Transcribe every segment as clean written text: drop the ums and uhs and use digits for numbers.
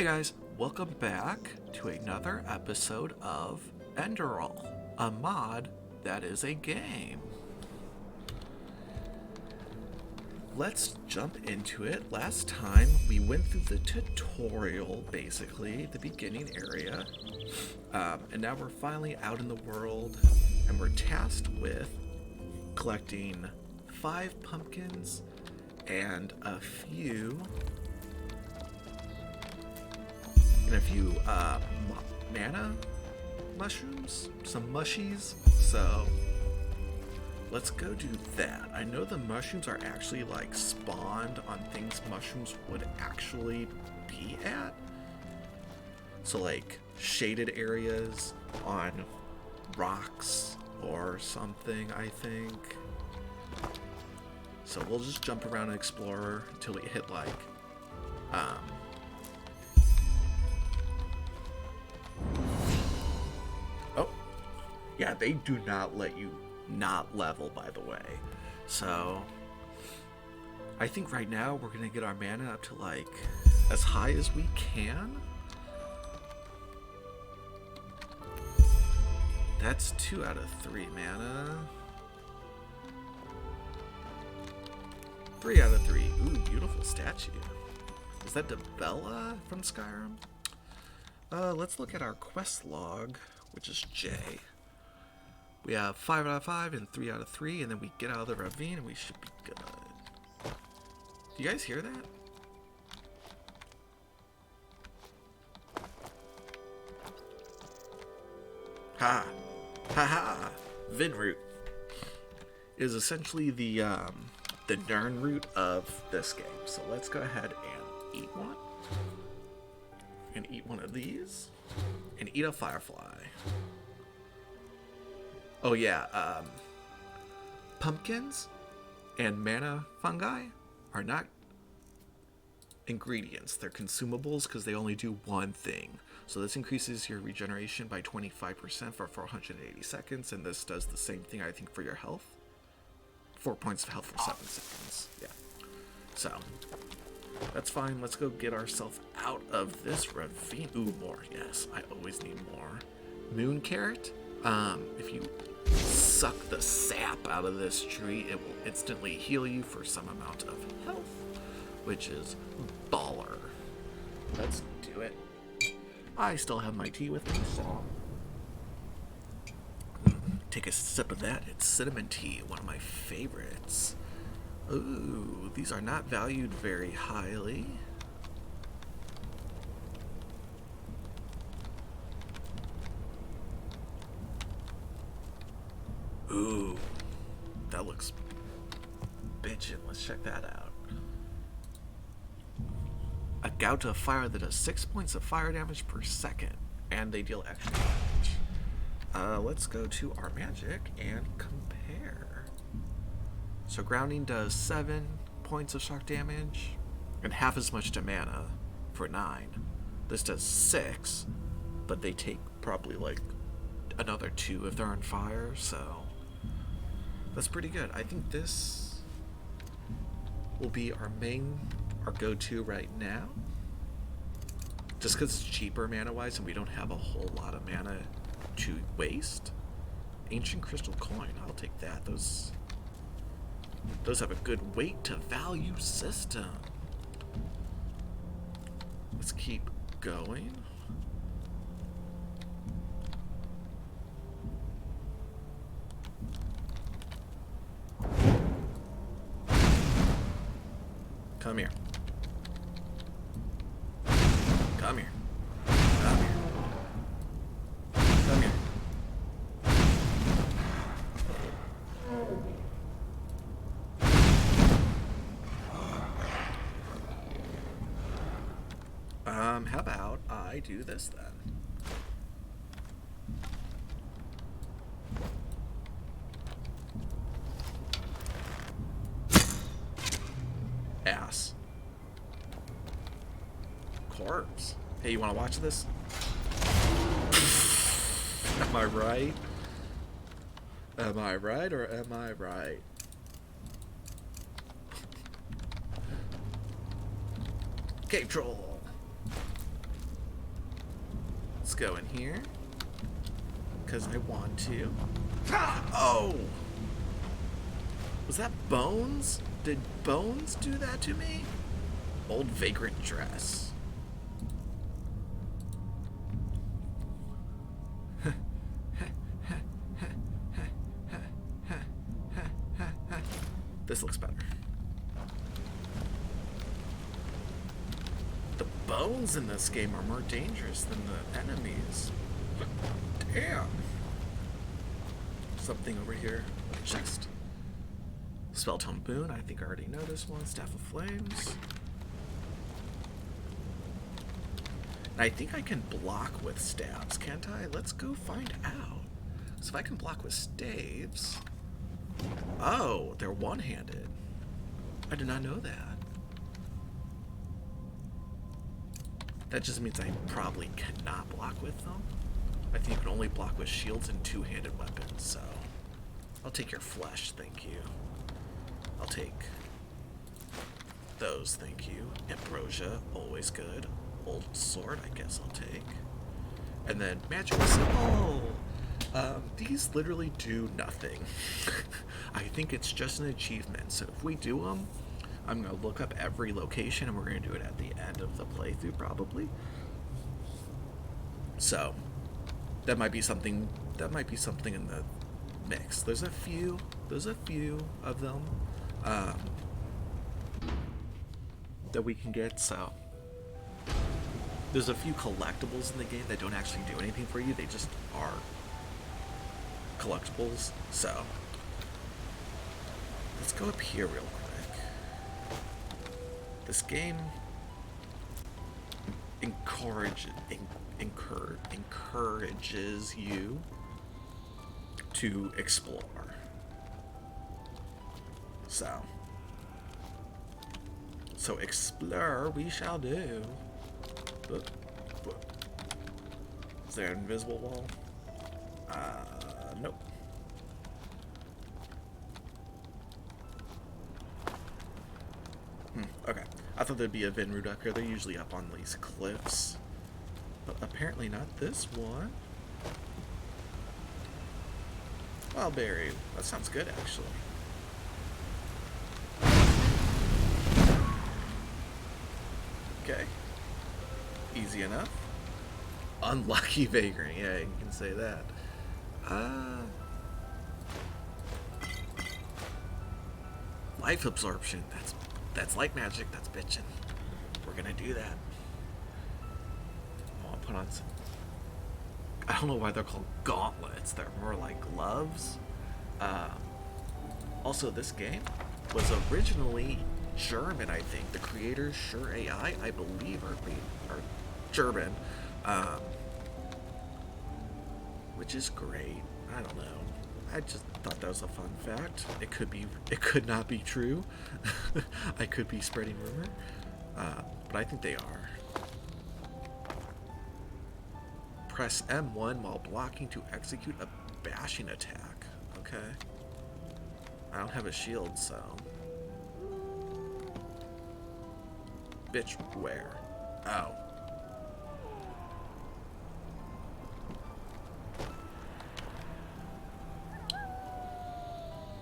Hey guys, welcome back to another episode of Enderal, a mod that is a game. Let's jump into it. Last time we went through the tutorial, basically, the beginning area, and now we're finally out in the world, and we're tasked with collecting 5 pumpkins and a few mana mushrooms, some mushies. So let's go do that. I know the mushrooms are actually like spawned on things mushrooms would actually be at. So like shaded areas on rocks or something, I think. So we'll just jump around and explore until we hit like oh, yeah, they do not let you not level, by the way. So I think right now we're gonna get our mana up to like as high as we can. That's 2 out of 3 mana. 3 out of 3. Ooh, beautiful statue. Is that Bella from Skyrim? Let's look at our quest log, which is J. We have 5 out of 5 and 3 out of 3, and then we get out of the ravine and we should be good. Do you guys hear that? Ha! Ha ha! Vinroot is essentially the Nern root of this game. So let's go ahead and eat one. And eat one of these. And eat a firefly. Oh yeah, pumpkins and mana fungi are not ingredients. They're consumables because they only do one thing. So this increases your regeneration by 25% for 480 seconds, and this does the same thing, I think, for your health. 4 points of health for 7 seconds. Yeah. So that's fine. Let's go get ourselves out of this ravine. Ooh, more. Yes, I always need more. Moon carrot. If you suck the sap out of this tree, it will instantly heal you for some amount of health, which is baller. Let's do it. I still have my tea with me, so take a sip of that. It's cinnamon tea, one of my favorites. Ooh, these are not valued very highly. Ooh, that looks bitchin'. Let's check that out. A gout of fire that does 6 points of fire damage per second, and they deal extra damage. Let's go to our magic and compare. So grounding does 7 points of shock damage, and half as much to mana for 9. This does 6, but they take probably like another 2 if they're on fire, so that's pretty good. I think this will be our go-to right now, just because it's cheaper mana-wise and we don't have a whole lot of mana to waste. Ancient crystal coin, I'll take that. Those have a good weight to value system. Let's keep going. Come here. Come here. Come here. Come here. How about I do this then? Ass. Corpse. Hey, you want to watch this? Am I right? Am I right or am I right? Cave troll. Let's go in here. Because I want to. Oh! Was that Bones? Did Bones do that to me? Old vagrant dress. This looks better. The bones in this game are more dangerous than the enemies. Damn. Something over here. Chest. Spelltome Boon. I think I already know this one. Staff of Flames. I think I can block with staves, can't I? Let's go find out. So if I can block with staves... Oh, they're one-handed. I did not know that. That just means I probably cannot block with them. I think you can only block with shields and two-handed weapons, so... I'll take your flesh, thank you. I'll take... those, thank you. Ambrosia, always good. Old sword, I guess I'll take. And then magical symbol! These literally do nothing. I think it's just an achievement, so if we do them, I'm going to look up every location and we're going to do it at the end of the playthrough, probably. So, that might be something in the mix. There's a few of them that we can get, so... There's a few collectibles in the game that don't actually do anything for you, they just are collectibles, so let's go up here real quick. This game encourages you to explore. So explore we shall do. Is there an invisible wall? Nope. Okay. I thought there'd be a Vinroot up here. They're usually up on these cliffs. But apparently not this one. Wildberry. That sounds good, actually. Okay. Easy enough. Unlucky vagrant. Yeah, you can say that. Life absorption. That's light magic. That's bitchin'. We're gonna do that. I'll put on some... I don't know why they're called gauntlets. They're more like gloves. Also, this game was originally German, I think. The creators, Sure AI, I believe, are German. Which is great. I don't know. I just thought that was a fun fact. It could not be true. I could be spreading rumor. But I think they are. Press M1 while blocking to execute a bashing attack. Okay. I don't have a shield, so... Bitch, where? Oh.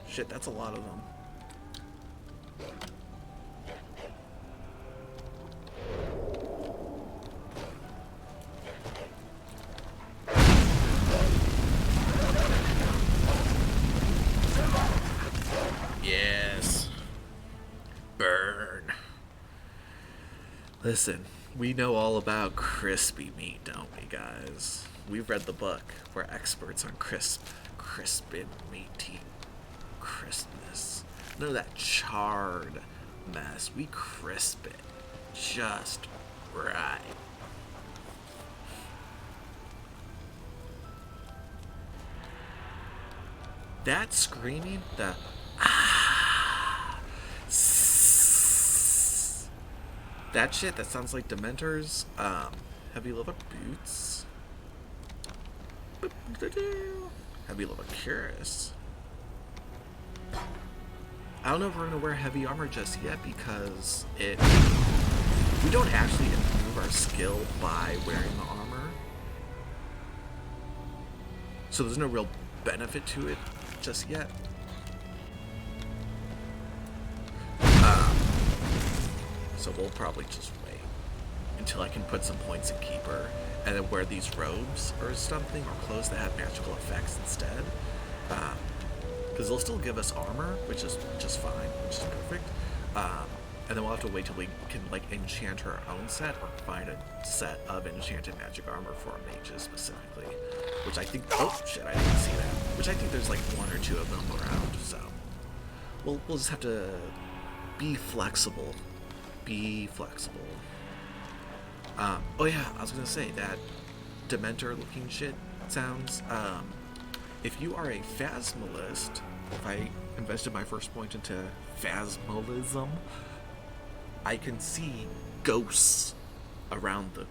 Shit, that's a lot of them. Yes. Burn. Listen, we know all about crispy meat, don't we, guys? We've read the book. We're experts on crisp and meaty crispness. None of that charred mess. We crisp it just right. That screaming, the that shit, that sounds like Dementors. Heavy leather boots. Heavy leather cuirass. I don't know if we're gonna wear heavy armor just yet because we don't actually improve our skill by wearing the armor. So there's no real benefit to it just yet. So we'll probably just wait until I can put some points in Keeper and then wear these robes or something or clothes that have magical effects instead. Because they'll still give us armor, which is just fine, which is perfect. And then we'll have to wait till we can like enchant our own set or find a set of enchanted magic armor for our mages specifically. Which I think, oh shit, I didn't see that. Which I think there's like 1 or 2 of them around, so we'll just have to be flexible. Be flexible. Oh yeah, I was gonna say that Dementor looking shit sounds, if you are a Phasmalist, if I invested my first point into Phasmalism, I can see ghosts around the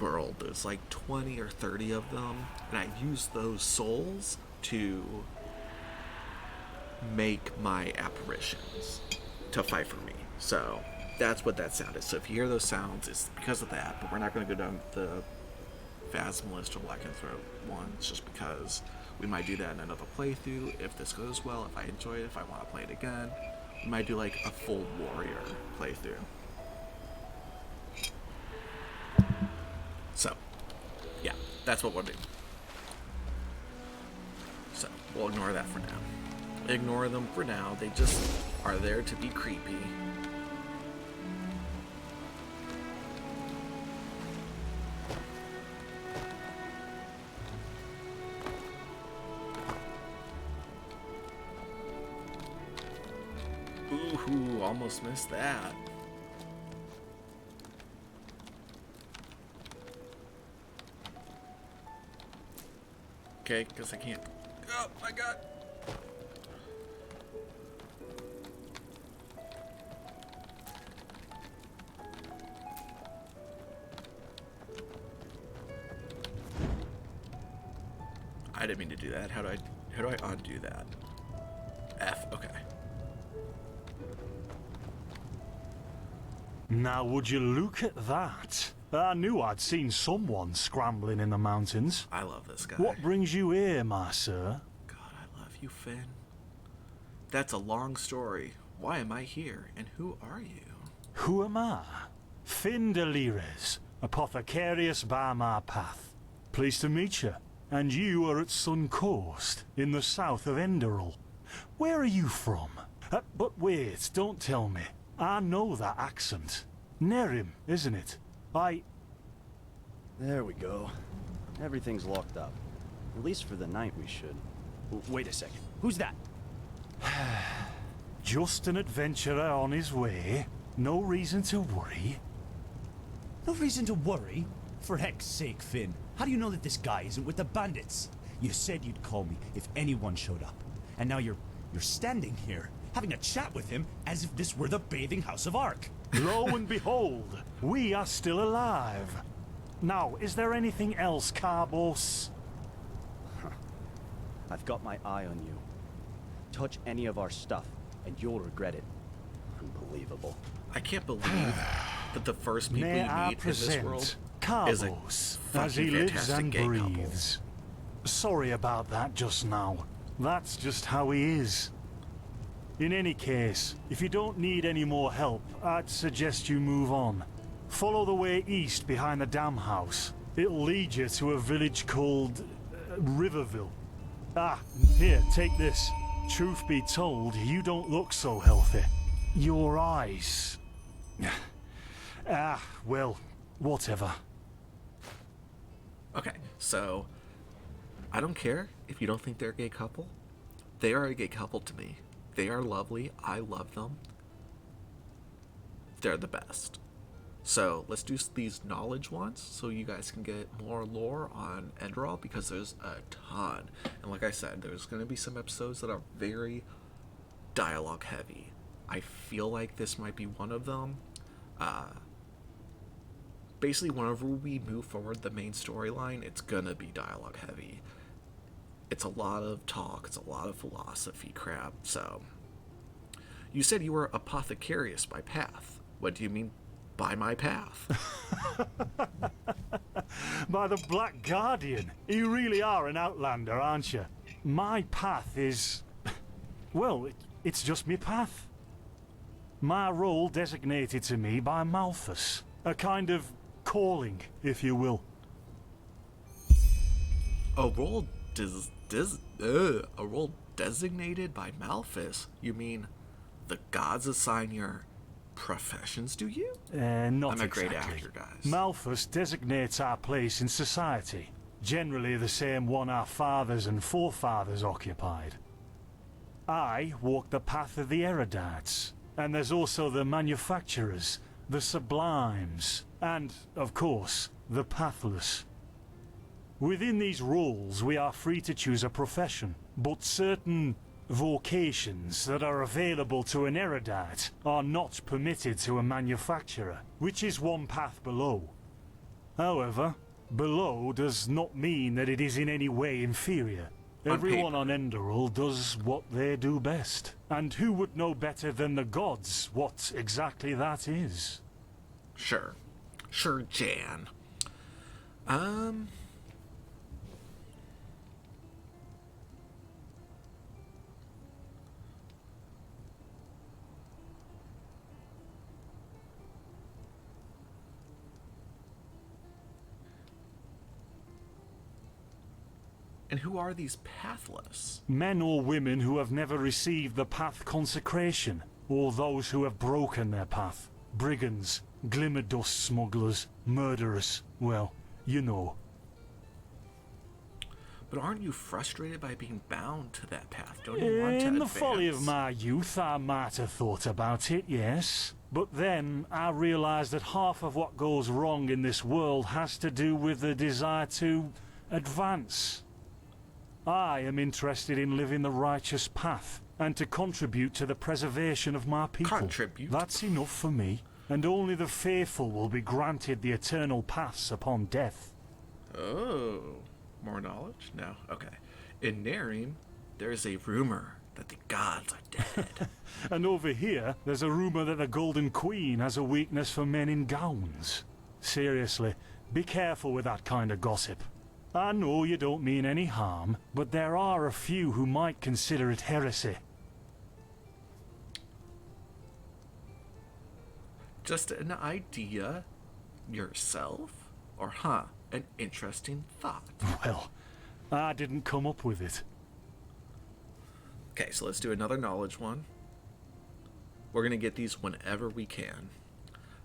world. There's like 20 or 30 of them, and I use those souls to make my apparitions to fight for me. So that's what that sound is. So if you hear those sounds, it's because of that, but we're not going to go down the Phasmalist or Lycanthrope ones just because we might do that in another playthrough if this goes well, if I enjoy it, if I want to play it again. We might do like a full warrior playthrough. So, yeah, that's what we'll do. So, we'll ignore that for now. Ignore them for now. They just are there to be creepy. Ooh, almost missed that. Okay, because I can't. Oh my god. I didn't mean to do that. How do I undo that? F, okay. Now would you look at that? I knew I'd seen someone scrambling in the mountains. I love this guy. What brings you here, my sir? God, I love you, Finn. That's a long story. Why am I here, and who are you? Who am I? Finn de Lires, apothecarius by my path. Pleased to meet you. And you are at Sun Coast, in the south of Enderal. Where are you from? But wait, don't tell me. I know that accent. Nerim, isn't it? There we go. Everything's locked up. At least for the night we should. Wait a second. Who's that? Just an adventurer on his way. No reason to worry. No reason to worry? For heck's sake, Finn. How do you know that this guy isn't with the bandits? You said you'd call me if anyone showed up. And now you're standing here, having a chat with him as if this were the bathing house of Ark. Lo and behold, we are still alive. Now, is there anything else, Carbos? I've got my eye on you. Touch any of our stuff, and you'll regret it. Unbelievable. I can't believe that the first people May you I meet in this present world is a Carbos, as he fucking lives fantastic and gay breathes. Sorry about that just now. That's just how he is. In any case, if you don't need any more help, I'd suggest you move on. Follow the way east behind the dam house. It'll lead you to a village called Riverville. Ah, here, take this. Truth be told, you don't look so healthy. Your eyes... well, whatever. Okay, so I don't care if you don't think they're a gay couple. They are a gay couple to me. They are lovely. I love them. They're the best. So let's do these knowledge ones so you guys can get more lore on Enderal because there's a ton. And like I said, there's going to be some episodes that are very dialogue heavy. I feel like this might be one of them. Basically, whenever we move forward the main storyline, it's going to be dialogue heavy. It's a lot of talk. It's a lot of philosophy crap. So, you said you were apothecarius by path. What do you mean by my path? By the Black Guardian, you really are an outlander, aren't you? My path is... well, it's just me path. My role designated to me by Malthus. A kind of calling, if you will. A role a role designated by Malthus? You mean the gods assign your professions to you? Not I'm a great exactly. actor, guys. Malthus designates our place in society. Generally the same one our fathers and forefathers occupied. I walk the path of the erudites. And there's also the manufacturers, the sublimes, and, of course, the pathless. Within these roles, we are free to choose a profession, but certain vocations that are available to an erudite are not permitted to a manufacturer, which is one path below. However, below does not mean that it is in any way inferior. Everyone on Enderal does what they do best. And who would know better than the gods what exactly that is? Sure. Sure, Jan. And who are these pathless? Men or women who have never received the path consecration, or those who have broken their path. Brigands, glimmer dust smugglers, murderers. Well, you know. But aren't you frustrated by being bound to that path? Don't you want to In the advance? folly of my youth, I might have thought about it, yes. But then I realized that half of what goes wrong in this world has to do with the desire to advance. I am interested in living the righteous path and to contribute to the preservation of my people. Contribute? That's enough for me, and only the faithful will be granted the eternal paths upon death. Oh, more knowledge? No, okay. In Narim, there is a rumor that the gods are dead. And over here, there's a rumor that the Golden Queen has a weakness for men in gowns. Seriously, be careful with that kind of gossip. I know you don't mean any harm, but there are a few who might consider it heresy. Just an idea yourself? Or an interesting thought? Well, I didn't come up with it. Okay, so let's do another knowledge one. We're gonna get these whenever we can.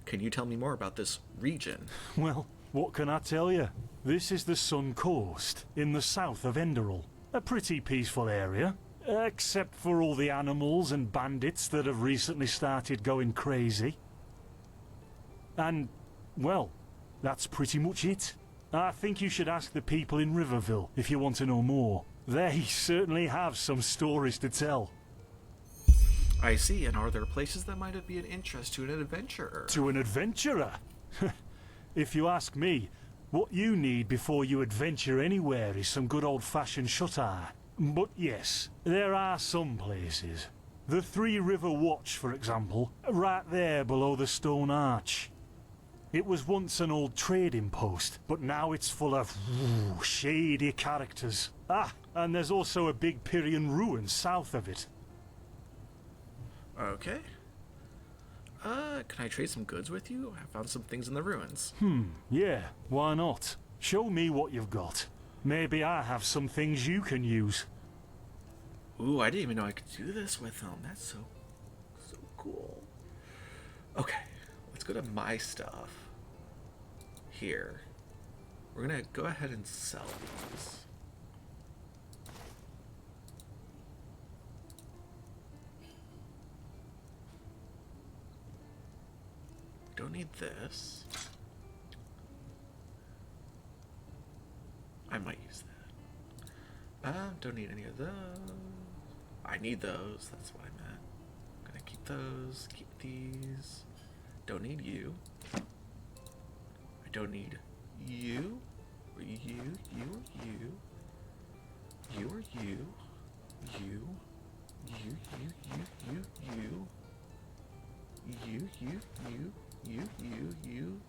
Can you tell me more about this region? Well, what can I tell you? This is the Sun Coast, in the south of Enderal. A pretty peaceful area, except for all the animals and bandits that have recently started going crazy. And, well, that's pretty much it. I think you should ask the people in Riverville if you want to know more. They certainly have some stories to tell. I see, and are there places that might be of interest to an adventurer? To an adventurer? If you ask me, what you need before you adventure anywhere is some good old-fashioned shut-eye. But yes, there are some places. The Three River Watch, for example, right there below the stone arch. It was once an old trading post, but now it's full of shady characters. Ah, and there's also a big Pyrian ruin south of it. Okay. Can I trade some goods with you? I found some things in the ruins. Yeah, why not? Show me what you've got. Maybe I have some things you can use. Ooh, I didn't even know I could do this with them. That's so cool. Okay, let's go to my stuff. Here. We're gonna go ahead and sell these. Don't need this. I might use that. Don't need any of those. I need those. That's what I meant. I'm gonna keep those. Keep these. Don't need you. I don't need you. Or you. You or you. You or you. You. You. You. You. You. You. You. You. You.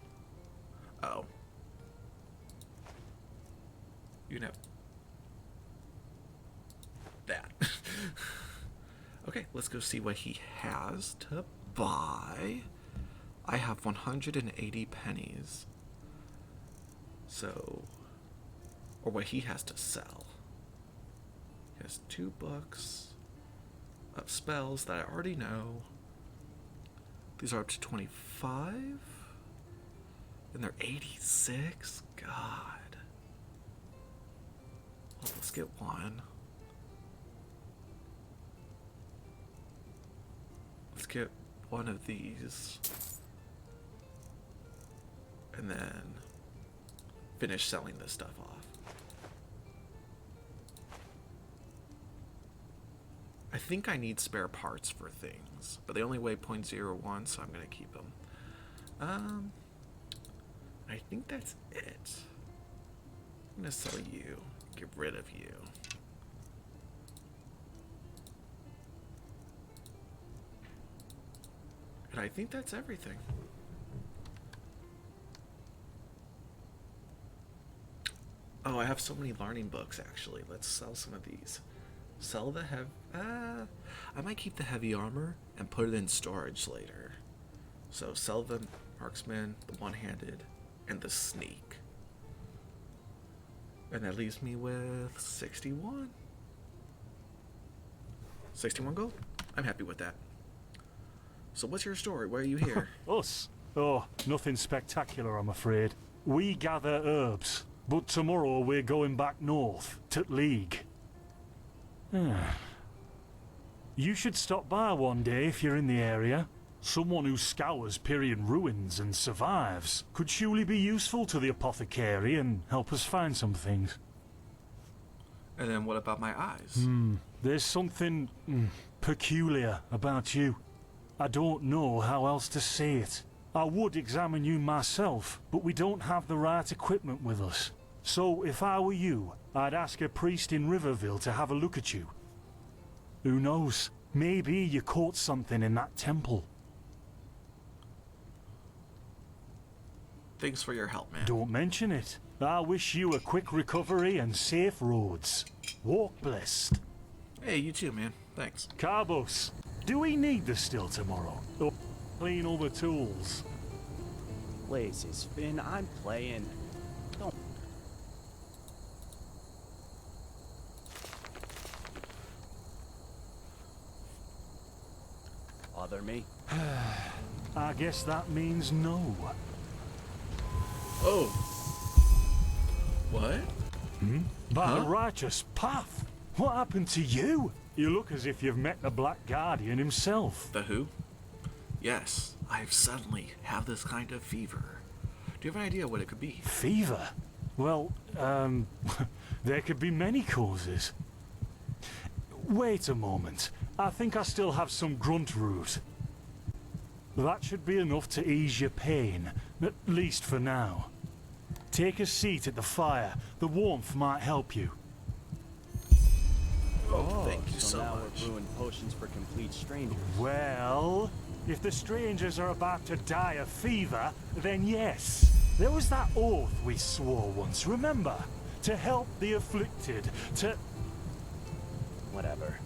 Oh. You can have that. Okay, let's go see what he has to buy. I have 180 pennies. So, or what he has to sell. He has 2 books of spells that I already know. These are up to 25. And they're 86? God. Well, let's get one. Let's get one of these. And then finish selling this stuff off. I think I need spare parts for things, but they only weigh 0.01, so I'm going to keep them. I think that's it. I'm going to sell you, get rid of you. And I think that's everything. Oh, I have so many learning books, actually. Let's sell some of these. Sell the I might keep the heavy armor and put it in storage later. So sell the marksman, the one-handed, and the sneak. And that leaves me with 61. 61 gold? I'm happy with that. So what's your story? Why are you here? Us? Oh, nothing spectacular, I'm afraid. We gather herbs, but tomorrow we're going back north, to League. You should stop by one day if you're in the area. Someone who scours Pyrian ruins and survives could surely be useful to the apothecary and help us find some things. And then what about my eyes? There's something peculiar about you. I don't know how else to say it. I would examine you myself, but we don't have the right equipment with us. So if I were you, I'd ask a priest in Riverville to have a look at you. Who knows? Maybe you caught something in that temple. Thanks for your help, man. Don't mention it. I wish you a quick recovery and safe roads. Walk blessed. Hey, you too, man. Thanks. Carbos, do we need the still tomorrow? Or clean all the tools? Blazes, Finn, I'm playing. Don't. Bother me? I guess that means no. Oh. What? By the Huh? righteous path. What happened to you? You look as if you've met the Black Guardian himself. The who? Yes, I suddenly have this kind of fever. Do you have an idea what it could be? Fever? Well, there could be many causes. Wait a moment. I think I still have some grunt root. That should be enough to ease your pain, at least for now. Take a seat at the fire. The warmth might help you. Oh, thank you so now much. we're brewing potions for complete strangers. Well, if the strangers are about to die of fever, then yes. There was that oath we swore once, remember? To help the afflicted, to... Whatever.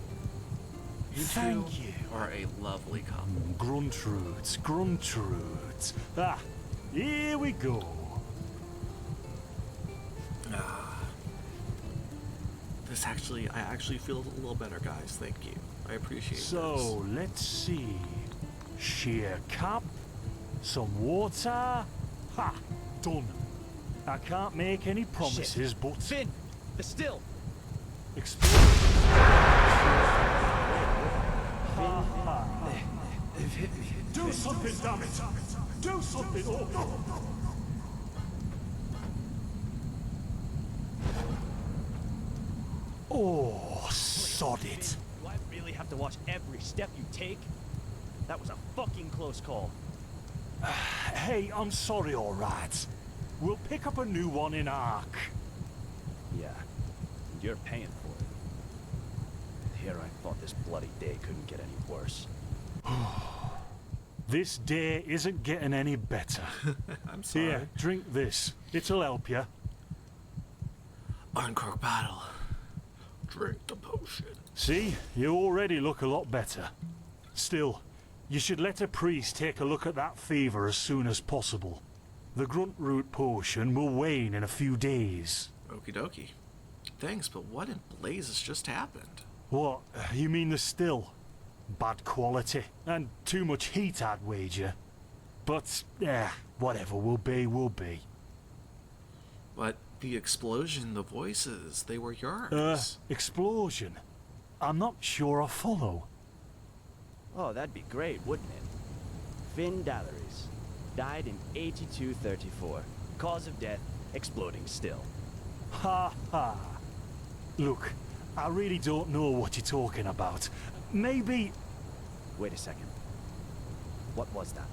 You Thank two you. are a lovely couple. Gruntroots, gruntroots. Ah, here we go. I actually feel a little better, guys. Thank you. I appreciate So, let's see. Sheer cup, some water. Ha! Done. I can't make any promises, but... Finn! The still! Do something, damn it! Do something! Oh, no. Oh, sod it. Do I really have to watch every step you take? That was a fucking close call. Hey, I'm sorry, all right. We'll pick up a new one in Ark. Yeah, and you're paying for it. Here I thought this bloody day couldn't get any worse. This day isn't getting any better. I'm sorry. Here, drink this. It'll help you. Uncork bottle. Drink the potion. See, you already look a lot better. Still, you should let a priest take a look at that fever as soon as possible. The grunt root potion will wane in a few days. Okie dokie. Thanks, but what in blazes just happened? What? You mean the still? Bad quality, and too much heat, I'd wager. But, whatever will be, will be. But the explosion, the voices, they were yours. Explosion? I'm not sure I follow. Oh, that'd be great, wouldn't it? Finn Dalleries. Died in 8234. Cause of death, exploding still. Ha ha. Look, I really don't know what you're talking about. Maybe... Wait a second. What was that?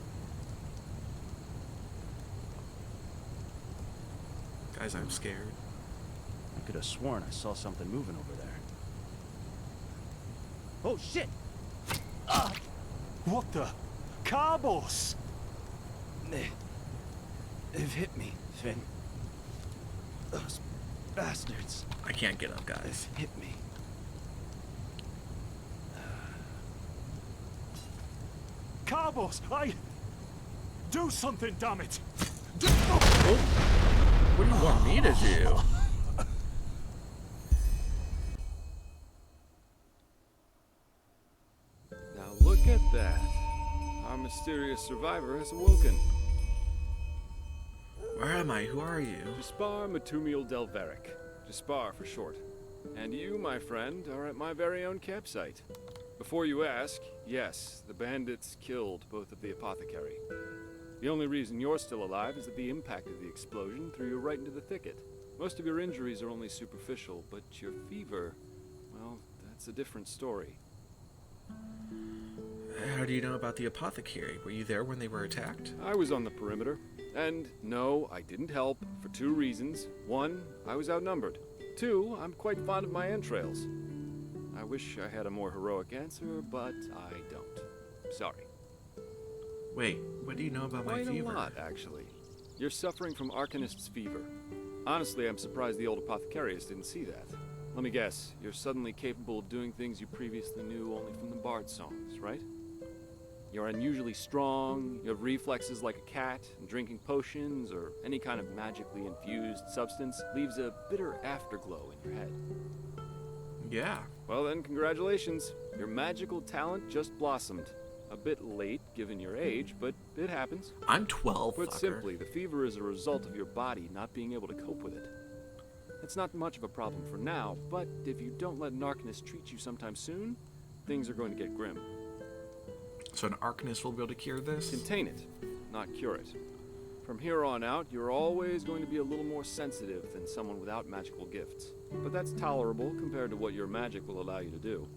Guys, I'm scared. I could have sworn I saw something moving over there. Oh, shit! What the? Carbos! They've hit me, Finn. Those bastards I can't get up, guys. hit me. Carbos, do something, damn it! Oh. What do you want me to do? Now look at that. Our mysterious survivor has awoken. Where am I? Who are you? Jaspar Matumiel Delveric. Jaspar for short. And you, my friend, are at my very own campsite. Before you ask, yes, the bandits killed both of the apothecary. The only reason you're still alive is that the impact of the explosion threw you right into the thicket. Most of your injuries are only superficial, but your fever, well, that's a different story. How do you know about the apothecary? Were you there when they were attacked? I was on the perimeter. And no, I didn't help, for two reasons. One, I was outnumbered. Two, I'm quite fond of my entrails. I wish I had a more heroic answer, but I don't. Sorry. Wait, what do you know about my Quite fever? a lot, actually. You're suffering from Arcanist's fever. Honestly, I'm surprised the old apothecarius didn't see that. Let me guess, you're suddenly capable of doing things you previously knew only from the bard songs, right? You're unusually strong, you have reflexes like a cat, and drinking potions or any kind of magically infused substance leaves a bitter afterglow in your head. Yeah. Well then, congratulations. Your magical talent just blossomed. A bit late, given your age, but it happens. I'm 12, Put fucker. simply, the fever is a result of your body not being able to cope with it. It's not much of a problem for now, but if you don't let an Arcanist treat you sometime soon, things are going to get grim. So an Arcanist will be able to cure this? Contain it, not cure it. From here on out, you're always going to be a little more sensitive than someone without magical gifts. But that's tolerable compared to what your magic will allow you to do.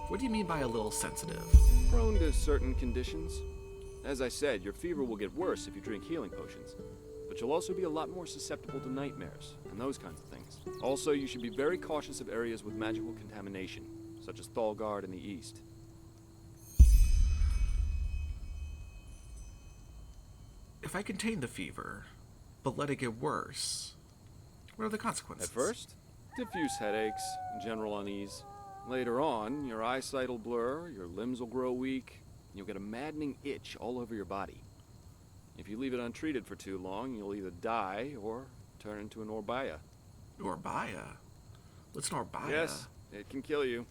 What do you mean by a little sensitive? Prone to certain conditions. As I said, your fever will get worse if you drink healing potions. But you'll also be a lot more susceptible to nightmares and those kinds of things. Also, you should be very cautious of areas with magical contamination, such as Thalgard in the east. If I contain the fever, but let it get worse, what are the consequences? At first, diffuse headaches, general unease. Later on, your eyesight will blur, your limbs will grow weak, and you'll get a maddening itch all over your body. If you leave it untreated for too long, you'll either die or turn into an Orbaya. Orbaya? What's an Orbaya? Yes, it can kill you.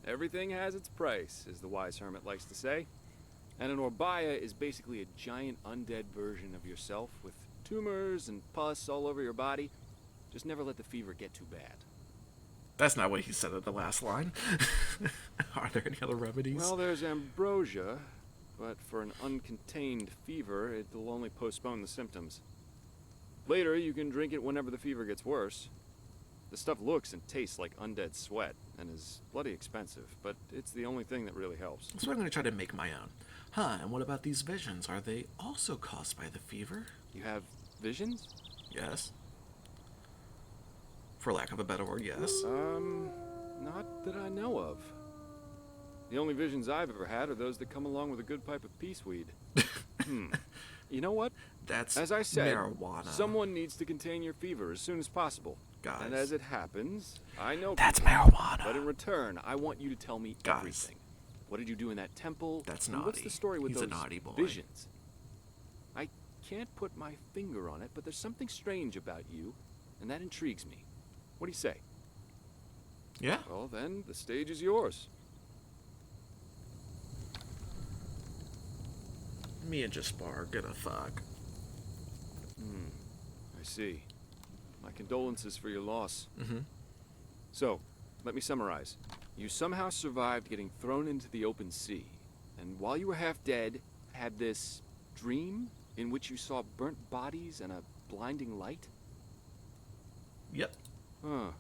Everything has its price, as the wise hermit likes to say. And an Orbaya is basically a giant undead version of yourself with tumors and pus all over your body. Just never let the fever get too bad. That's not what he said at the last line. Are there any other remedies? Well, there's ambrosia, but for an uncontained fever, it'll only postpone the symptoms. Later, you can drink it whenever the fever gets worse. The stuff looks and tastes like undead sweat, and is bloody expensive, but it's the only thing that really helps. So I'm going to try to make my own. Huh, and what about these visions? Are they also caused by the fever? You have visions? Yes. For lack of a better word, yes. Not that I know of. The only visions I've ever had are those that come along with a good pipe of peaceweed. You know what? That's As I said, marijuana. someone needs to contain your fever as soon as possible. Guys. And as it happens, I know That's people, marijuana. But in return, I want you to tell me Guys. everything. What did you do in that temple? That's And what's naughty. the story with He's a those naughty boy. visions? I can't put my finger on it, but there's something strange about you, and that intrigues me. What do you say? Yeah. Well, then, the stage is yours. Me and Jaspar are gonna fuck. I see. My condolences for your loss. Mm-hmm. So, let me summarize. You somehow survived getting thrown into the open sea, and while you were half dead, had this dream in which you saw burnt bodies and a blinding light? Yep. Huh.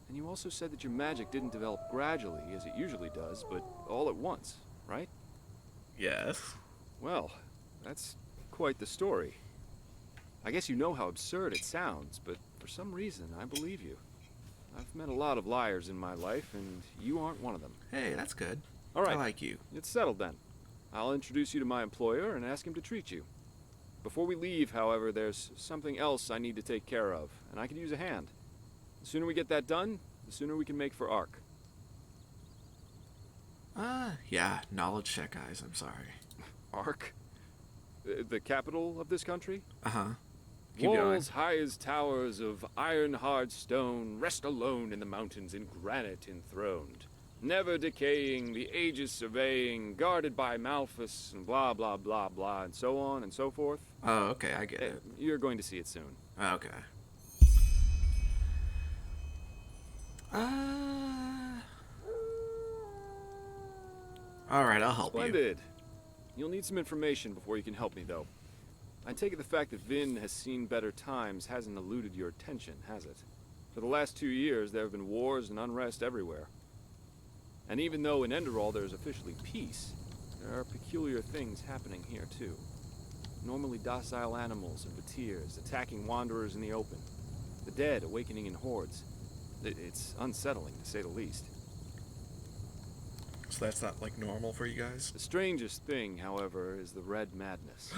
And you also said that your magic didn't develop gradually, as it usually does, but all at once, right? Yes. Well, that's quite the story. I guess you know how absurd it sounds, but for some reason, I believe you. I've met a lot of liars in my life, and you aren't one of them. Hey, that's good. All right. I like you. It's settled then. I'll introduce you to my employer and ask him to treat you. Before we leave, however, there's something else I need to take care of, and I could use a hand. The sooner we get that done, the sooner we can make for Ark. Yeah, knowledge check, guys. I'm sorry. Ark? The capital of this country? Uh-huh. Keep going. Walls high as towers of iron-hard stone rest alone in the mountains in granite enthroned. Never decaying, the ages surveying, guarded by Malphus, and blah, blah, blah, blah, and so on and so forth. Oh, okay, I get it. You're going to see it soon. Okay. Alright, I'll help you. Splendid. You'll need some information before you can help me, though. I take it the fact that Vin has seen better times hasn't eluded your attention, has it? For the last 2 years, there have been wars and unrest everywhere. And even though in Enderal there is officially peace, there are peculiar things happening here, too. Normally docile animals and Vatirs attacking wanderers in the open. The dead awakening in hordes. It's unsettling, to say the least. So that's not, like, normal for you guys? The strangest thing, however, is the Red Madness.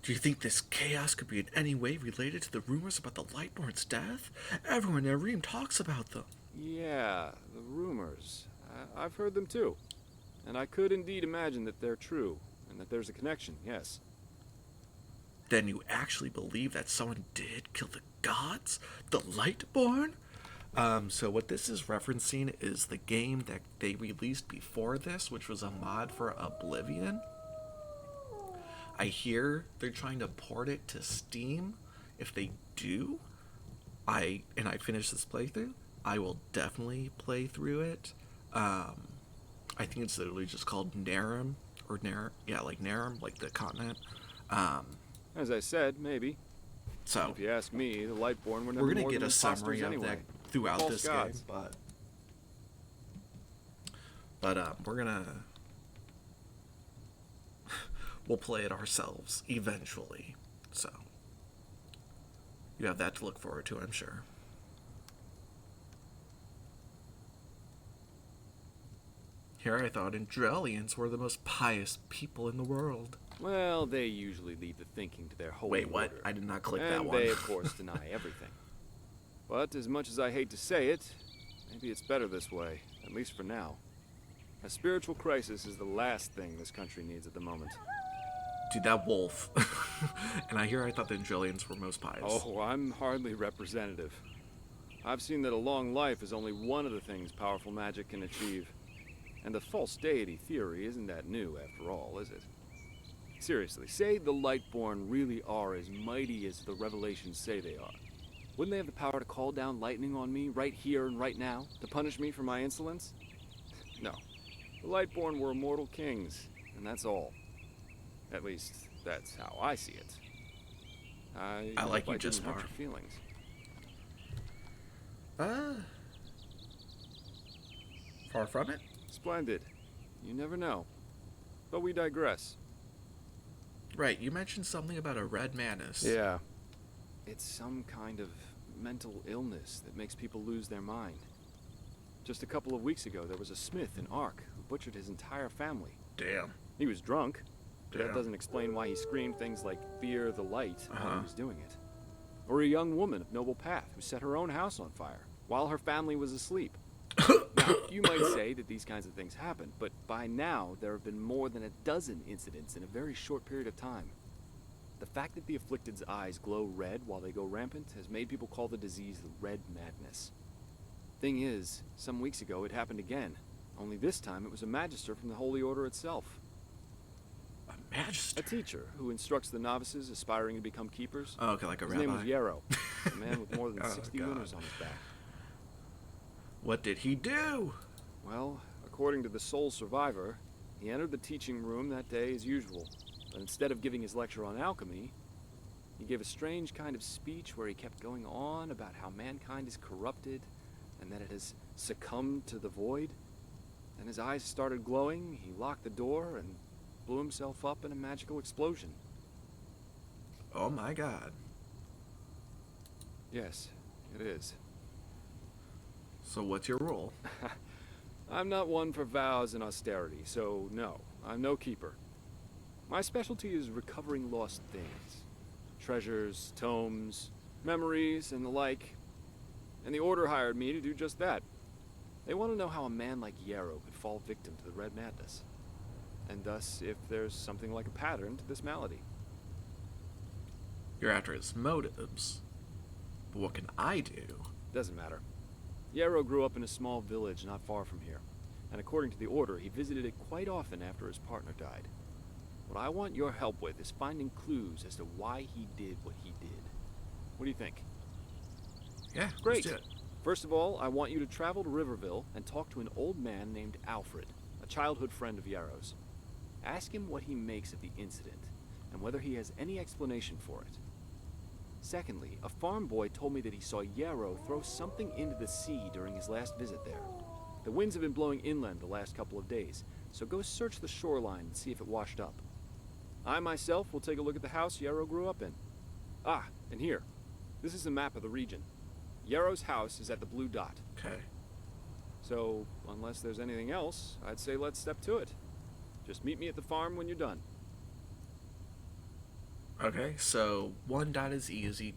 Do you think this chaos could be in any way related to the rumors about the Lightborn's death? Everyone in Arim talks about them. Yeah, the rumors. I've heard them too. And I could indeed imagine that they're true, and that there's a connection, yes. Then you actually believe that someone did kill the gods? The Lightborn? So what this is referencing is the game that they released before this, which was a mod for Oblivion. I hear they're trying to port it to Steam. If they do, I finish this playthrough, I will definitely play through it. I think it's literally just called Narum, or like Narum, like the continent. As I said, maybe. So If you ask me, the Lightborn were never we're gonna more get than a summary imposters of anyway. that throughout False this gods. game, but we're gonna we'll play it ourselves eventually. So you have that to look forward to, I'm sure. Here I thought Enderalians were the most pious people in the world. Well, they usually leave the thinking to their holy Wait, what? order. I did not click And that one. they, of course, deny everything. But as much as I hate to say it, maybe it's better this way, at least for now. A spiritual crisis is the last thing this country needs at the moment. Dude, that wolf. And I thought the Enderalians were most pious. Oh, I'm hardly representative. I've seen that a long life is only one of the things powerful magic can achieve. And the false deity theory isn't that new, after all, is it? Seriously, say the Lightborn really are as mighty as the revelations say they are. Wouldn't they have the power to call down lightning on me right here and right now, to punish me for my insolence? No. The Lightborn were immortal kings, and that's all. At least, that's how I see it. I like hope you just didn't hurt are. your feelings. Far from it? Splendid. You never know. But we digress. Right, you mentioned something about a red madness. Yeah. It's some kind of mental illness that makes people lose their mind. Just a couple of weeks ago, there was a smith in Ark who butchered his entire family. Damn. He was drunk, But Yeah. that doesn't explain why he screamed things like "Fear the light" while Uh-huh. he was doing it. Or a young woman of noble path who set her own house on fire while her family was asleep. Now, you might say that these kinds of things happen, but by now there have been more than a dozen incidents in a very short period of time. The fact that the afflicted's eyes glow red while they go rampant has made people call the disease the Red Madness. Thing is, some weeks ago it happened again, only this time it was a magister from the Holy Order itself. A magister. A teacher who instructs the novices aspiring to become keepers. Oh, okay, like a His rabbi. name was Yarrow, a man with more than Oh, 60 God. winners on his back. What did he do? Well, according to the sole survivor, he entered the teaching room that day as usual, but instead of giving his lecture on alchemy, he gave a strange kind of speech where he kept going on about how mankind is corrupted and that it has succumbed to the void. Then his eyes started glowing, he locked the door and blew himself up in a magical explosion. Oh my God. Yes, it is. So what's your rule? I'm not one for vows and austerity, so no, I'm no keeper. My specialty is recovering lost things. Treasures, tomes, memories, and the like. And the Order hired me to do just that. They want to know how a man like Yarrow could fall victim to the Red Madness. And thus, if there's something like a pattern to this malady. You're after his motives. But what can I do? Doesn't matter. Yarrow grew up in a small village not far from here, and according to the Order, he visited it quite often after his partner died. What I want your help with is finding clues as to why he did what he did. What do you think? Yeah, Great. let's do it. First of all, I want you to travel to Riverville and talk to an old man named Alfred, a childhood friend of Yarrow's. Ask him what he makes of the incident, and whether he has any explanation for it. Secondly, a farm boy told me that he saw Yarrow throw something into the sea during his last visit there. The winds have been blowing inland the last couple of days, so go search the shoreline and see if it washed up. I myself will take a look at the house Yarrow grew up in. Ah, and here. This is a map of the region. Yarrow's house is at the blue dot. Okay. So, unless there's anything else, I'd say let's step to it. Just meet me at the farm when you're done. Okay, so 1 dot is easy,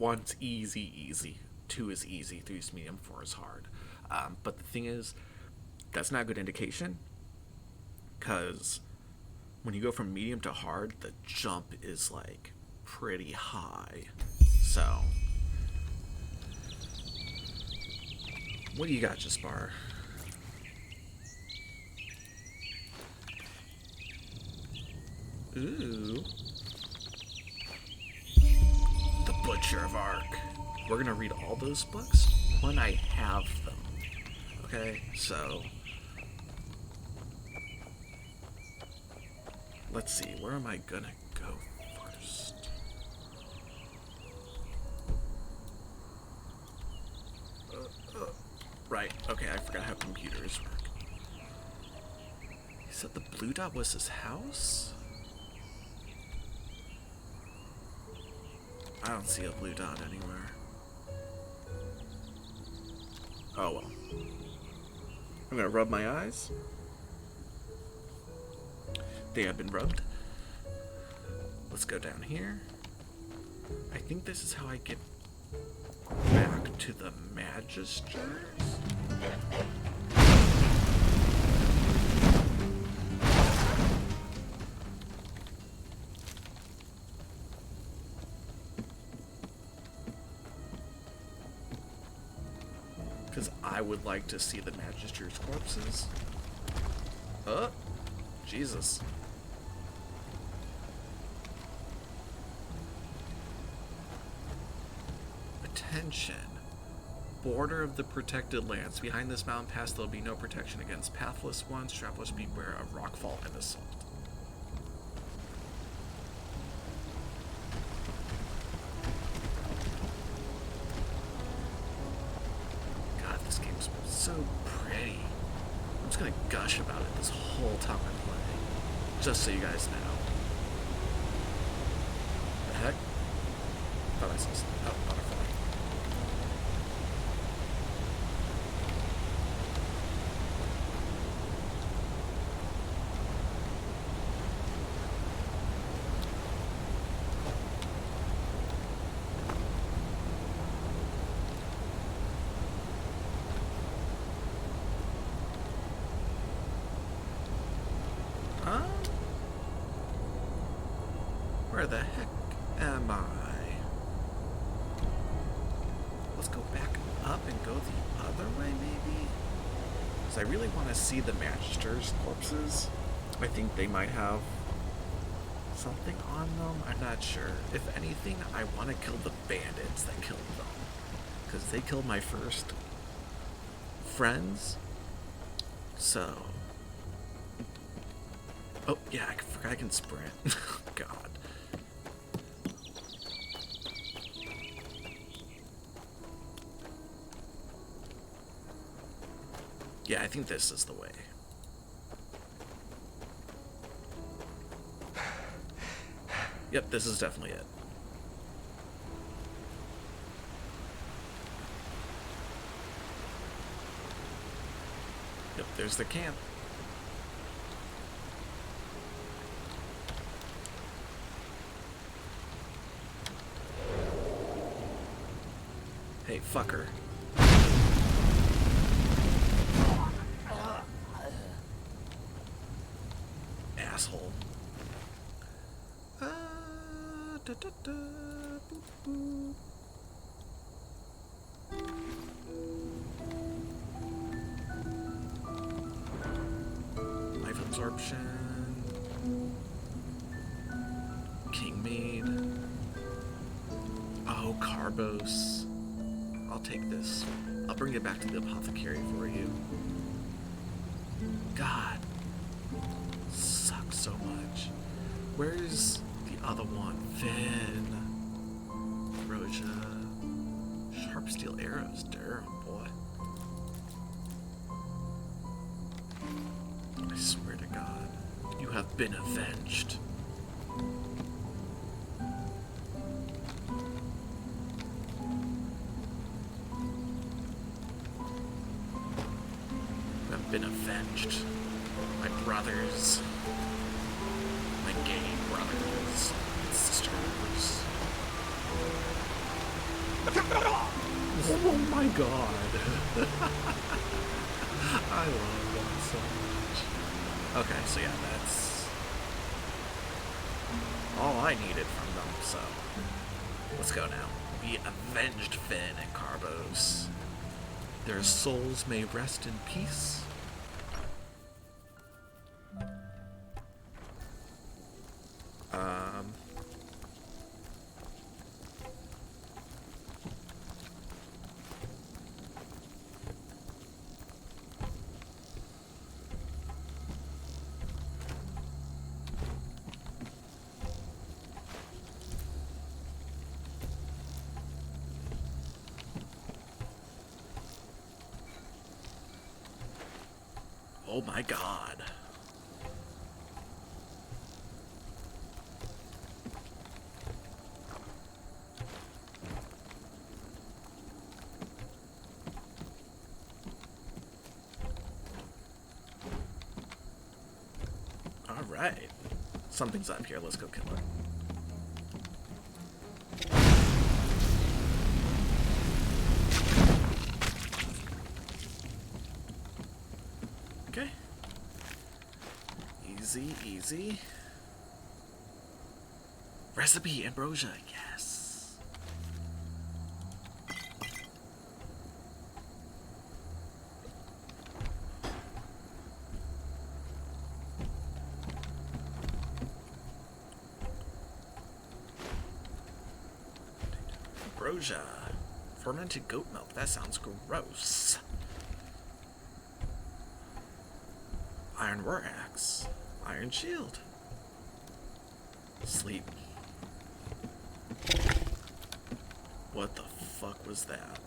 1's easy, 2 is easy, 3 is medium, 4 is hard. But the thing is, that's not a good indication, because when you go from medium to hard, the jump is like pretty high. So, what do you got, Jaspar? Ooh. The Butcher of Ark. We're gonna read all those books when I have them. Okay, so let's see, where am I gonna go first? Right, okay, I forgot how computers work. He said the blue dot was his house? I don't see a blue dot anywhere. Oh well. I'm gonna rub my eyes. They have been rubbed. Let's go down here. I think this is how I get back to the Magisters. Because I would like to see the Magisters' corpses. Oh, Jesus. Attention. Border of the protected lands. Behind this mountain pass, there'll be no protection against pathless ones. Travelers beware of rockfall and assault. God, this game's so pretty. I'm just gonna gush about it this whole time I'm playing. Just so you guys know. The heck? Thought I saw something. Oh, butterfly. Where the heck am I? Let's go back up and go the other way, maybe? Because I really want to see the Magister's corpses. I think they might have something on them. I'm not sure. If anything, I want to kill the bandits that killed them. Because they killed my first friends. So... Oh, yeah, I forgot I can sprint. God. Yeah, I think this is the way. Yep, this is definitely it. Yep, there's the camp. Hey, fucker. Asshole. Da, da, da, boop, boop. Life absorption. King Mead. Oh, Carbos. I'll take this. I'll bring it back to the apothecary for you. God. Sucks so much. Where's the other one? Finn. Roja. Sharp steel arrows. Durham, boy. I swear to God. You have been avenged. Been avenged. My brothers. My gay brothers and sisters. Oh my God. I love that so much. Okay, so yeah, that's all I needed from them, so let's go now. We avenged Finn and Carbos. Their souls may rest in peace. Oh my God. All right. Something's up here. Let's go kill it. Okay. Easy, easy. Recipe, ambrosia, yes. Ambrosia. Fermented goat milk, that sounds gross. Iron war axe. Iron shield. Sleep. What the fuck was that?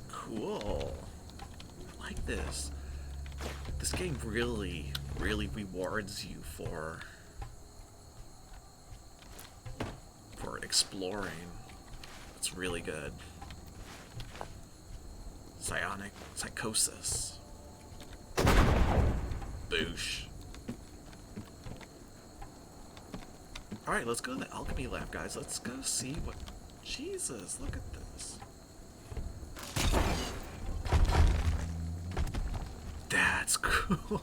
Cool. I like this. This game really rewards you for exploring. It's really good. Psionic psychosis. Boosh. Alright, let's go to the alchemy lab, guys. Let's go see what... Jesus, look at this. That's cool.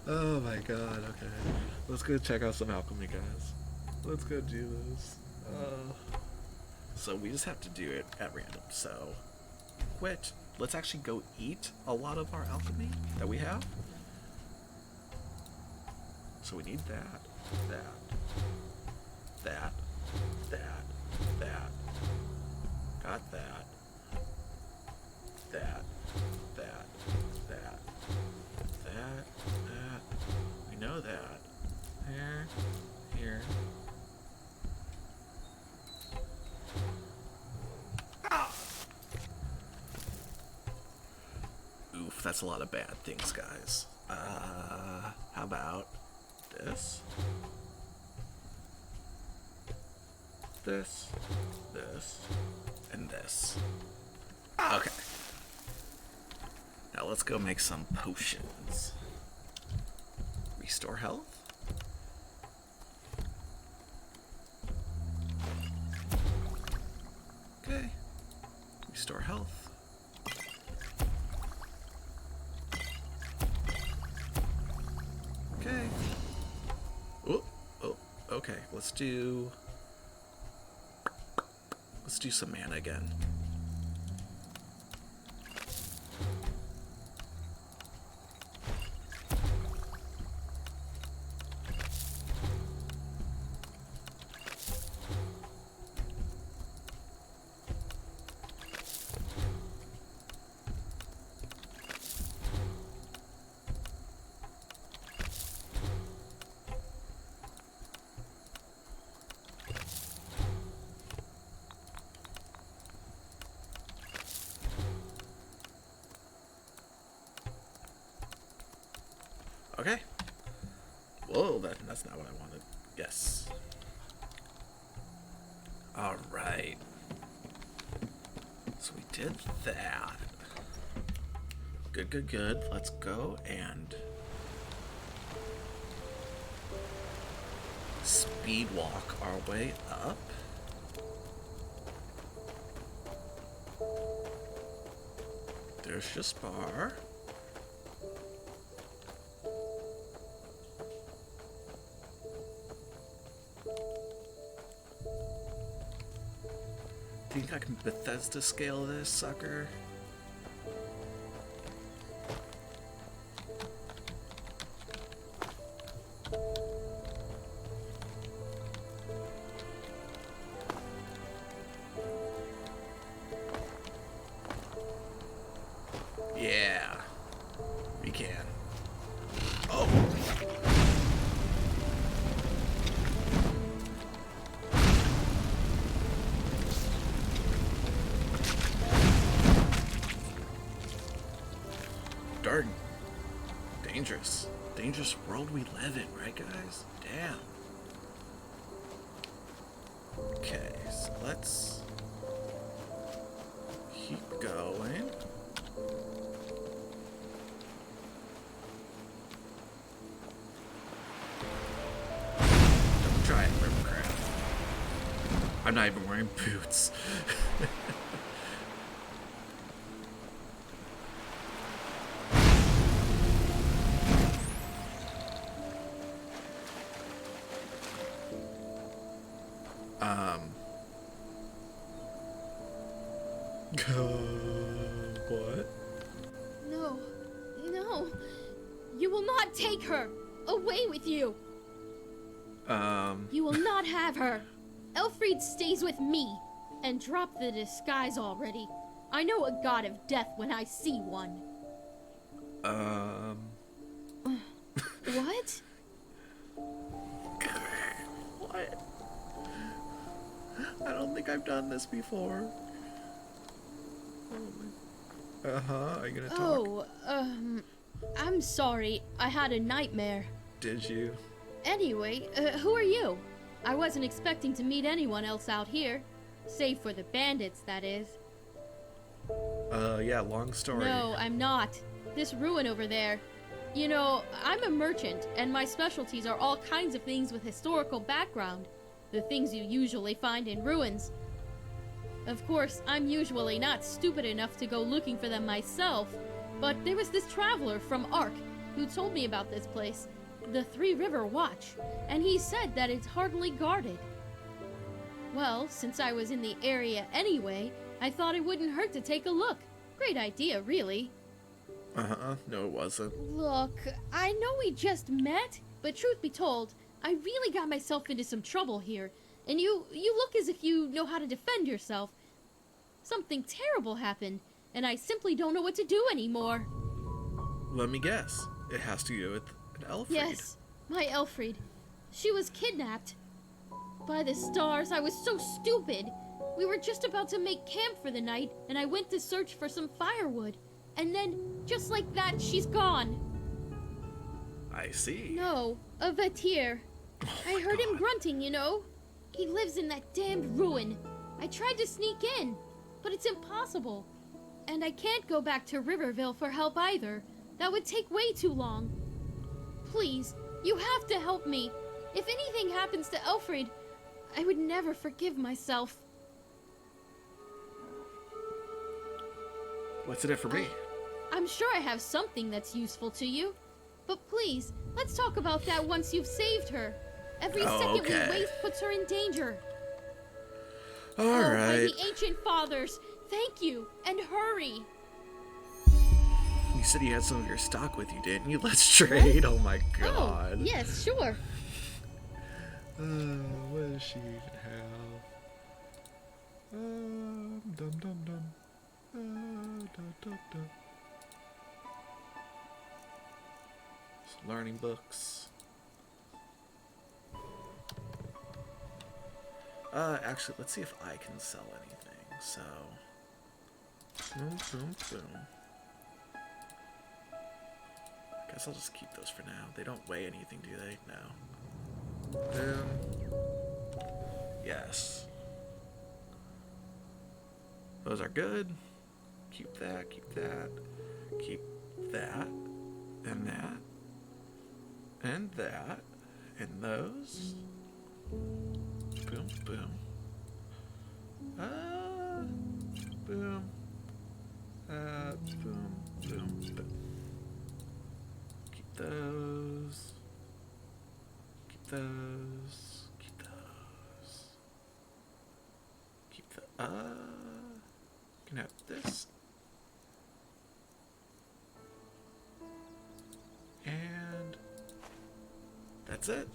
Oh my god, okay. Let's go check out some alchemy, guys. Let's go do this. So we just have to do it at random, so... Quit. Let's actually go eat a lot of our alchemy that we have. So we need that, that. Got that. We know that. Here. Ah! Oof, that's a lot of bad things, guys. How about this? This, and this. Okay. Now let's go make some potions. Restore health. Okay. Restore health. Okay. Oh, okay. Let's do some mana again. Okay. Whoa, that's not what I wanted. Yes. Alright. So we did that. Good. Let's go and speed walk our way up. There's Jaspar. Think I can Bethesda scale this sucker? Yeah, we can. Oh! Darn. Dangerous world we live in, right guys? Damn. Okay, so let's keep going. Don't try it, Rivercraft. I'm not even wearing boots. What? No. You will not take her. Away with you. You will not have her. Elfried stays with me. And drop the disguise already. I know a god of death when I see one. What? What? I don't think I've done this before. Are you gonna talk? I'm sorry. I had a nightmare. Did you? Anyway, who are you? I wasn't expecting to meet anyone else out here. Save for the bandits, that is. Yeah, long story. No, I'm not. This ruin over there. You know, I'm a merchant, and my specialties are all kinds of things with historical background. The things you usually find in ruins. Of course, I'm usually not stupid enough to go looking for them myself, but there was this traveler from Ark who told me about this place, the Three River Watch, and he said that it's hardly guarded. Well, since I was in the area anyway, I thought it wouldn't hurt to take a look. Great idea, really. No, it wasn't. Look, I know we just met, but truth be told, I really got myself into some trouble here, and you look as if you know how to defend yourself. Something terrible happened, and I simply don't know what to do anymore. Let me guess. It has to do with an Elfried. Yes, my Elfried. She was kidnapped. By the stars, I was so stupid. We were just about to make camp for the night, and I went to search for some firewood. And then, just like that, she's gone. I see. No, a Vatir. I heard him grunting, you know. He lives in that damned ruin. I tried to sneak in, but it's impossible. And I can't go back to Riverville for help either. That would take way too long. Please, you have to help me. If anything happens to Elfried, I would never forgive myself. What's in it for me? I'm sure I have something that's useful to you. But please, let's talk about that once you've saved her. Every second okay. we waste puts her in danger. All By right. the ancient fathers, thank you, and hurry. You said you had some of your stock with you, didn't you? Let's trade. Oh my god. Oh, yes, sure. What does she even have? Dum dum dum. Da, da, da. Learning books. Actually, let's see if I can sell anything. So, boom, boom, boom. I guess I'll just keep those for now. They don't weigh anything, do they? No. Boom. Yes. Those are good. Keep that, keep that, keep that, and that, and that, and those. Boom, boom. Boom. Boom, boom, boom. Keep those. Keep those. Keep those. Keep the, can have this. And that's it.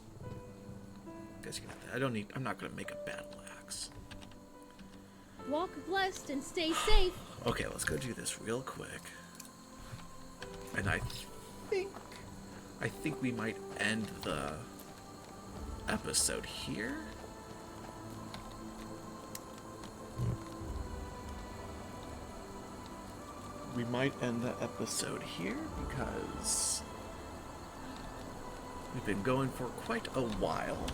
Guess you got that. I don't need. I'm not gonna make a battle axe. Walk blessed and stay safe. Okay, let's go do this real quick. And I think we might end the episode here. We might end the episode here because we've been going for quite a while.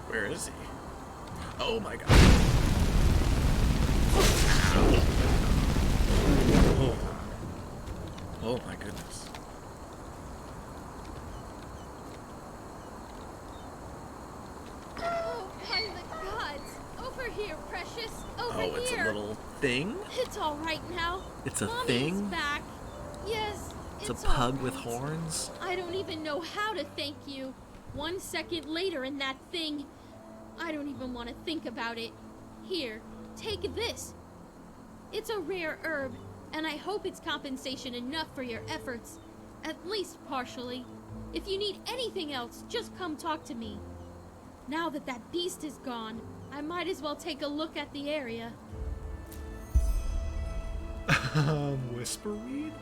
Where is he? Oh my god. Oh. Oh my goodness. Oh, by the gods! Over here, precious! Over Oh, it's here! a little thing? It's all right now. It's a Mommy's thing? back. Yes, It's a all pug with right. horns? I don't even know how to thank you. 1 second later in that thing. I don't even want to think about it. Here, take this. It's a rare herb, and I hope it's compensation enough for your efforts. At least partially. If you need anything else, just come talk to me. Now that that beast is gone, I might as well take a look at the area. Whisperweed?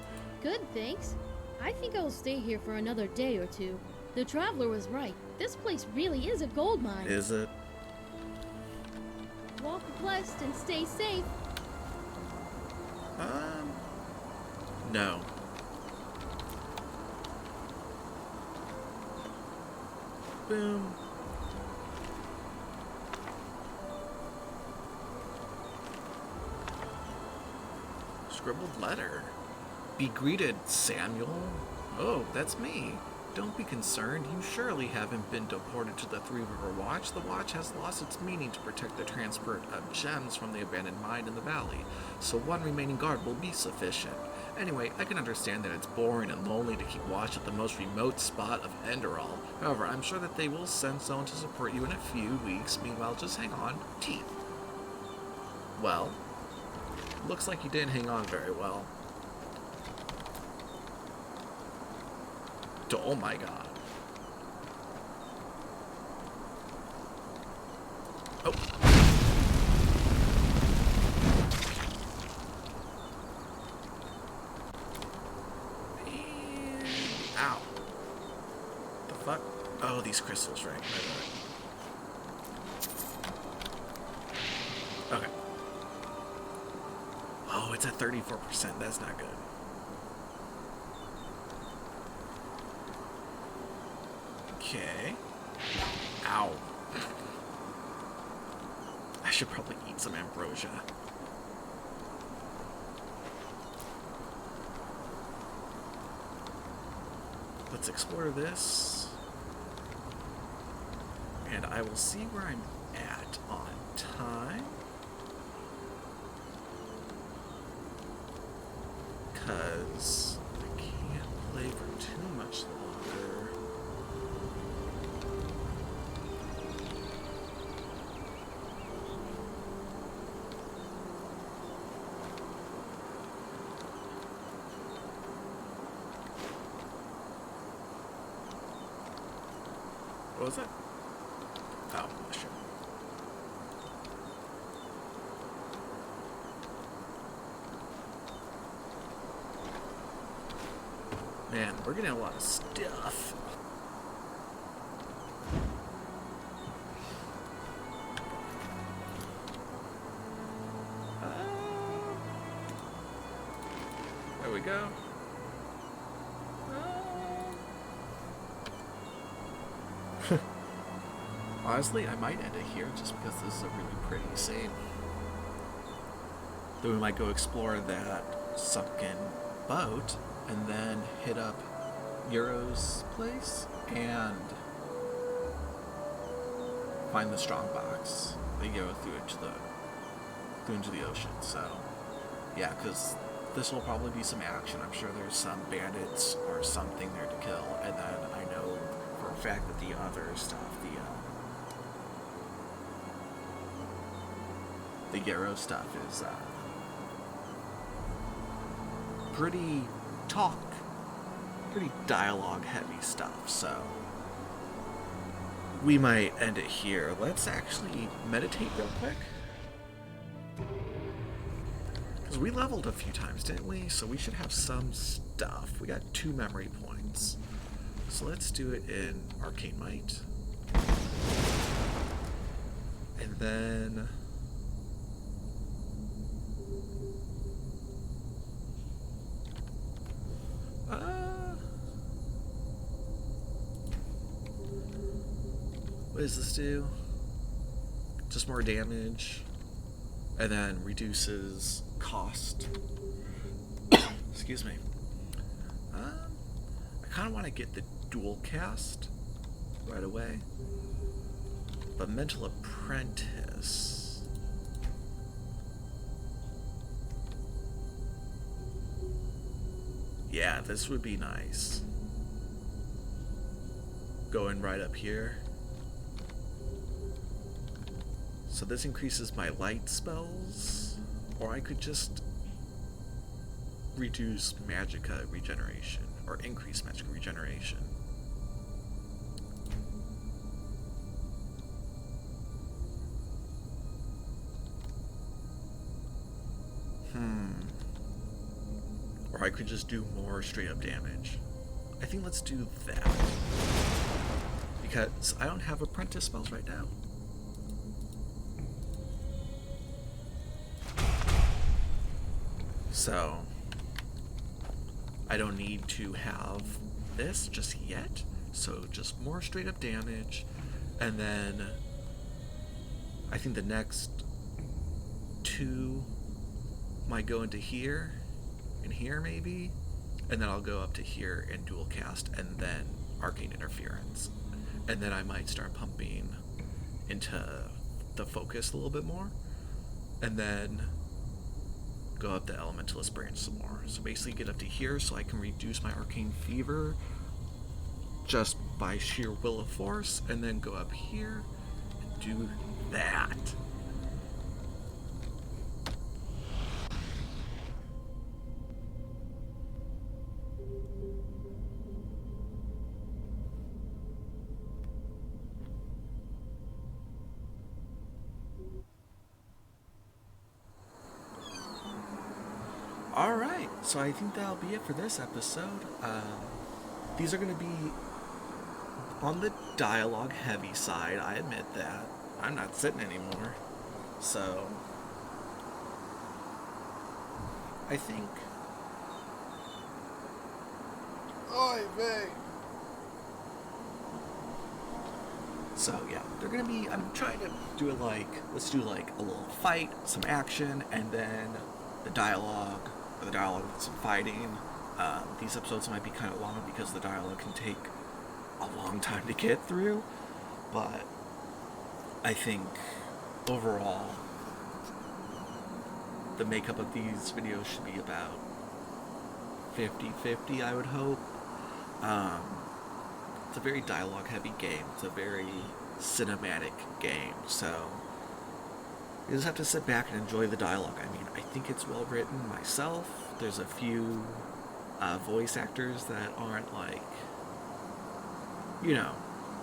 Good, thanks. I think I'll stay here for another day or two. The traveler was right. This place really is a gold mine. Is it? Walk blessed and stay safe. No. Boom. Scribbled letter. Be greeted, Samuel. Oh, that's me. Don't be concerned. You surely haven't been deported to the Three River Watch. The Watch has lost its meaning to protect the transport of gems from the abandoned mine in the valley, so one remaining guard will be sufficient. Anyway, I can understand that it's boring and lonely to keep watch at the most remote spot of Enderal. However, I'm sure that they will send someone to support you in a few weeks. Meanwhile, just hang on. Teeth. Well, looks like you didn't hang on very well. Oh my god. Oh. And... ow. The fuck? Oh, these crystals, right. Okay. Oh, it's at 34%. That's not good. Okay. Ow. I should probably eat some ambrosia. Let's explore this. And I will see where I'm at on time. Because I can't play for too much longer. What was it? Oh, sure. Man, we're getting a lot of stuff. There we go. Honestly, I might end it here just because this is a really pretty scene. Then we might go explore that sunken boat and then hit up Euro's place and find the strong box. They go through into the ocean. So yeah, because this will probably be some action. I'm sure there's some bandits or something there to kill, and then I know for a fact that the other stuff, the Yarrow stuff is pretty dialogue heavy stuff, so we might end it here. Let's actually meditate real quick, because we leveled a few times, didn't we? So we should have some stuff. We got 2 memory points, so let's do it in Arcane Might, and then what does this do? Just more damage, and then reduces cost. Excuse me. I kind of want to get the dual cast right away, but Mental Apprentice. Yeah, this would be nice. Going right up here. So this increases my light spells, or I could just reduce magicka regeneration, or increase magicka regeneration. Or I could just do more straight up damage. I think let's do that, because I don't have apprentice spells right now. So I don't need to have this just yet. So just more straight up damage, and then I think the next two might go into here and here maybe, and then I'll go up to here and dual cast and then arcane interference, and then I might start pumping into the focus a little bit more, and then go up the elementalist branch some more. So basically get up to here so I can reduce my arcane fever just by sheer will of force, and then go up here and do that. Alright, so I think that'll be it for this episode. These are going to be on the dialogue heavy side, I admit that. I'm not sitting anymore. So, I think... Oy vey! So yeah, they're gonna be, I'm trying to do it like, let's do like a little fight, some action, and then the dialogue with some fighting. These episodes might be kind of long because the dialogue can take a long time to get through, but I think overall the makeup of these videos should be about 50-50, I would hope. It's a very dialogue heavy game. It's a very cinematic game, so you just have to sit back and enjoy the dialogue. I mean, I think it's well written myself. There's a few voice actors that aren't like, you know,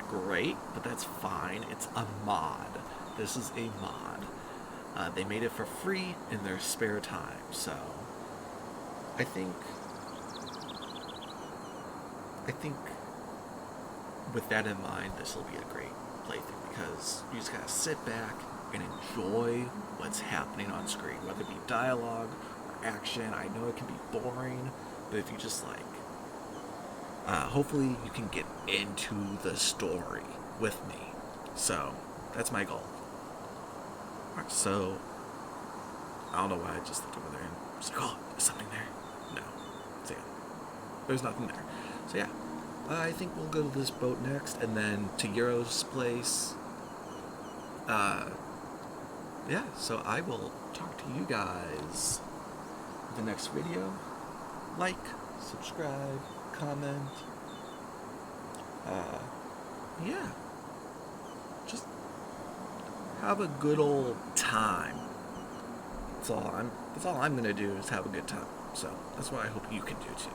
great, but that's fine. It's a mod. This is a mod. They made it for free in their spare time, so I think with that in mind, this will be a great playthrough because you just gotta sit back and enjoy what's happening on screen, whether it be dialogue or action. I know it can be boring, but if you just like, hopefully you can get into the story with me. So that's my goal. Alright, so I don't know why I just looked over there and was like, oh, there's something there. No. So yeah, there's nothing there. So yeah, I think we'll go to this boat next, and then to Euro's place. Yeah, so I will talk to you guys in the next video. Like, subscribe, comment. Yeah. Just have a good old time. That's all I'm gonna do is have a good time. So that's what I hope you can do too.